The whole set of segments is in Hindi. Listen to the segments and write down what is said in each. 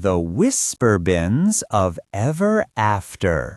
The Whisper Bins of Ever After.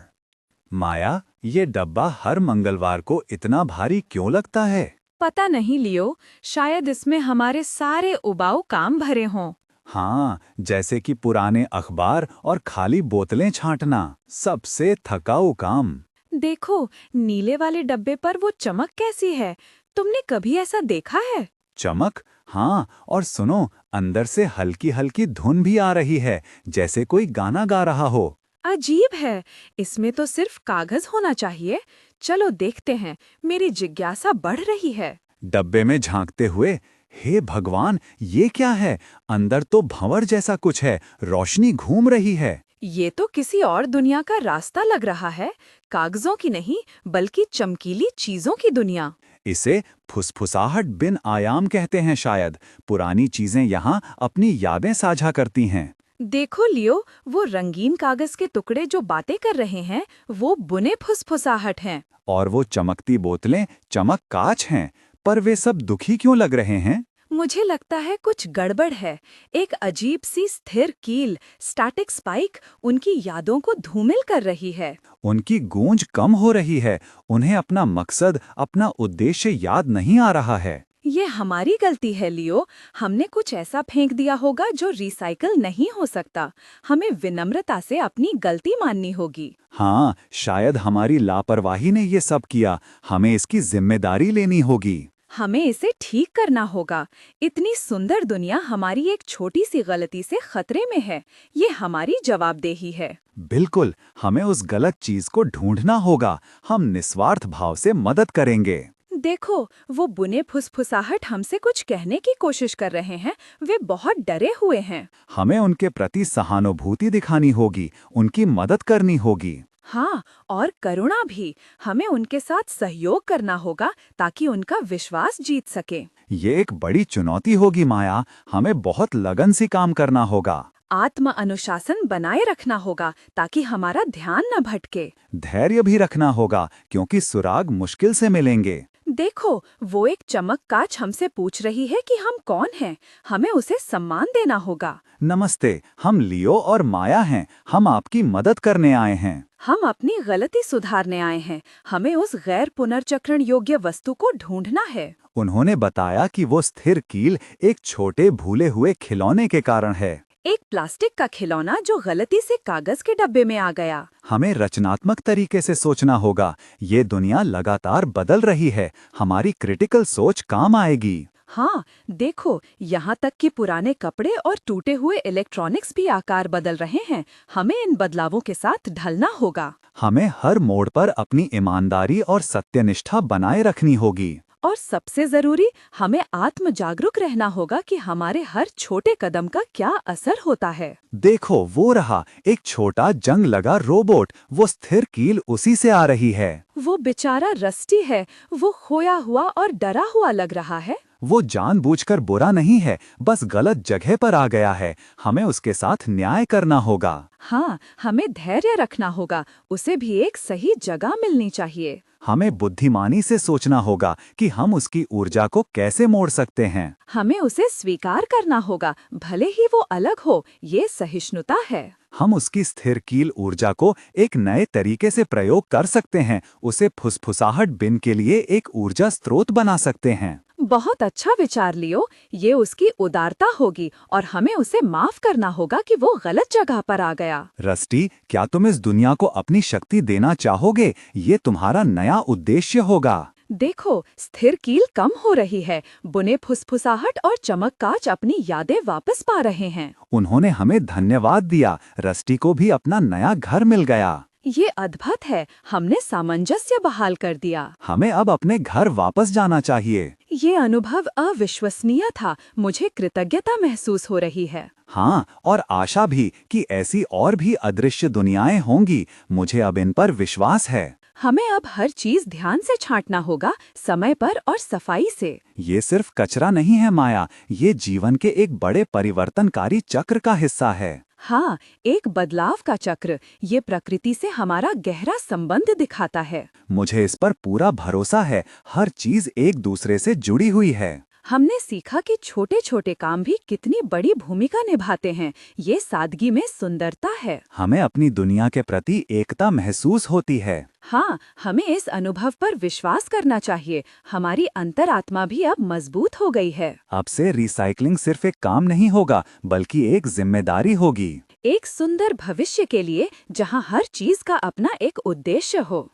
माया, ये डब्बा हर मंगलवार को इतना भारी क्यों लगता है? पता नहीं लियो, शायद इसमें हमारे सारे उबाऊ काम भरे हों। हाँ, जैसे कि पुराने अखबार और खाली बोतलें छांटना, सबसे थकाऊ काम। देखो, नीले वाले डब्बे पर वो चमक कैसी है? तुमने कभी ऐसा देखा है? चमक? हाँ, और सुनो, अंदर से हल्की हल्की धुन भी आ रही है, जैसे कोई गाना गा रहा हो। अजीब है, इसमें तो सिर्फ कागज होना चाहिए। चलो देखते हैं, मेरी जिज्ञासा बढ़ रही है। डब्बे में झांकते हुए, हे भगवान, ये क्या है? अंदर तो भंवर जैसा कुछ है, रोशनी घूम रही है। ये तो किसी और दुनिया का रास्ता लग रहा है, कागजों की नहीं, बल्कि चमकीली चीजों की दुनिया। इसे फुसफुसाहट बिन आयाम कहते हैं शायद। पुरानी चीजें यहाँ अपनी यादें साझा करती हैं। देखो लियो, वो रंगीन कागज के टुकड़े जो बातें कर रहे हैं, वो बुने फुसफुसाहट हैं। और वो चमकती बोतलें चमक कांच हैं, पर वे सब दुखी क्यों लग रहे हैं? मुझे लगता है कुछ गड़बड़ है। एक अजीब सी स्थिर कील, स्टैटिक स्पाइक, उनकी यादों को धूमिल कर रही है। उनकी गूंज कम हो रही है। उन्हें अपना मकसद, अपना उद्देश्य याद नहीं आ रहा है। ये हमारी गलती है लियो, हमने कुछ ऐसा फेंक दिया होगा जो रिसाइकल नहीं हो सकता। हमें विनम्रता से अपनी गलती माननी होगी। हाँ, शायद हमारी लापरवाही ने ये सब किया। हमें इसकी जिम्मेदारी लेनी होगी। हमें इसे ठीक करना होगा। इतनी सुंदर दुनिया हमारी एक छोटी सी गलती से खतरे में है। ये हमारी जवाबदेही है। बिल्कुल, हमें उस गलत चीज को ढूंढना होगा। हम निस्वार्थ भाव से मदद करेंगे। देखो, वो बुने फुसफुसाहट हमसे कुछ कहने की कोशिश कर रहे हैं। वे बहुत डरे हुए हैं। हमें उनके प्रति सहानुभूति दिखानी होगी, उनकी मदद करनी होगी। हाँ, और करुणा भी। हमें उनके साथ सहयोग करना होगा ताकि उनका विश्वास जीत सके। ये एक बड़ी चुनौती होगी माया। हमें बहुत लगन से काम करना होगा। आत्म अनुशासन बनाए रखना होगा ताकि हमारा ध्यान न भटके। धैर्य भी रखना होगा, क्योंकि सुराग मुश्किल से मिलेंगे। देखो, वो एक चमक कांच हमसे पूछ रही है कि हम कौन हैं। हमें उसे सम्मान देना होगा। नमस्ते, हम लियो और माया हैं। हम आपकी मदद करने आए हैं। हम अपनी गलती सुधारने आए हैं। हमें उस गैर पुनर्चक्रण योग्य वस्तु को ढूंढना है। उन्होंने बताया कि वो स्थिर कील एक छोटे भूले हुए खिलौने के कारण है। एक प्लास्टिक का खिलौना जो गलती से कागज के डब्बे में आ गया। हमें रचनात्मक तरीके से सोचना होगा। ये दुनिया लगातार बदल रही है। हमारी क्रिटिकल सोच काम आएगी। हाँ, देखो, यहाँ तक कि पुराने कपड़े और टूटे हुए इलेक्ट्रॉनिक्स भी आकार बदल रहे हैं। हमें इन बदलावों के साथ ढलना होगा। हमें हर मोड़ पर अपनी ईमानदारी और सत्यनिष्ठा बनाए रखनी होगी। और सबसे जरूरी, हमें आत्म जागरूक रहना होगा कि हमारे हर छोटे कदम का क्या असर होता है। देखो, वो रहा एक छोटा जंग लगा रोबोट। वो स्थिर कील उसी से आ रही है। वो बेचारा रस्टी है। वो खोया हुआ और डरा हुआ लग रहा है। वो जानबूझकर बुरा नहीं है, बस गलत जगह पर आ गया है। हमें उसके साथ न्याय करना होगा। हाँ, हमें धैर्य रखना होगा। उसे भी एक सही जगह मिलनी चाहिए। हमें बुद्धिमानी से सोचना होगा कि हम उसकी ऊर्जा को कैसे मोड़ सकते हैं। हमें उसे स्वीकार करना होगा, भले ही वो अलग हो। ये सहिष्णुता है। हम उसकी स्थिर कील ऊर्जा को एक नए तरीके से प्रयोग कर सकते हैं। उसे फुसफुसाहट बिन के लिए एक ऊर्जा स्रोत बना सकते हैं। बहुत अच्छा विचार लियो। ये उसकी उदारता होगी और हमें उसे माफ करना होगा कि वो गलत जगह पर आ गया। रस्टी, क्या तुम इस दुनिया को अपनी शक्ति देना चाहोगे? ये तुम्हारा नया उद्देश्य होगा। देखो, स्थिर कील कम हो रही है। बुने फुसफुसाहट और चमक कांच अपनी यादें वापस पा रहे हैं। उन्होंने हमें धन्यवाद दिया। रस्टी को भी अपना नया घर मिल गया। ये अद्भुत है। हमने सामंजस्य बहाल कर दिया। हमें अब अपने घर वापस जाना चाहिए। ये अनुभव अविश्वसनीय था। मुझे कृतज्ञता महसूस हो रही है। हाँ, और आशा भी कि ऐसी और भी अदृश्य दुनियाएं होंगी। मुझे अब इन पर विश्वास है। हमें अब हर चीज ध्यान से छांटना होगा, समय पर और सफाई से। ये सिर्फ कचरा नहीं है माया, ये जीवन के एक बड़े परिवर्तनकारी चक्र का हिस्सा है। हाँ, एक बदलाव का चक्र। ये प्रकृति से हमारा गहरा संबंध दिखाता है। मुझे इस पर पूरा भरोसा है। हर चीज एक दूसरे से जुड़ी हुई है। हमने सीखा कि छोटे छोटे काम भी कितनी बड़ी भूमिका निभाते हैं। ये सादगी में सुंदरता है। हमें अपनी दुनिया के प्रति एकता महसूस होती है। हाँ, हमें इस अनुभव पर विश्वास करना चाहिए। हमारी अंतरात्मा भी अब मजबूत हो गई है। अब से रिसाइकलिंग सिर्फ एक काम नहीं होगा, बल्कि एक जिम्मेदारी होगी। एक सुंदर भविष्य के लिए जहाँ हर चीज का अपना एक उद्देश्य हो।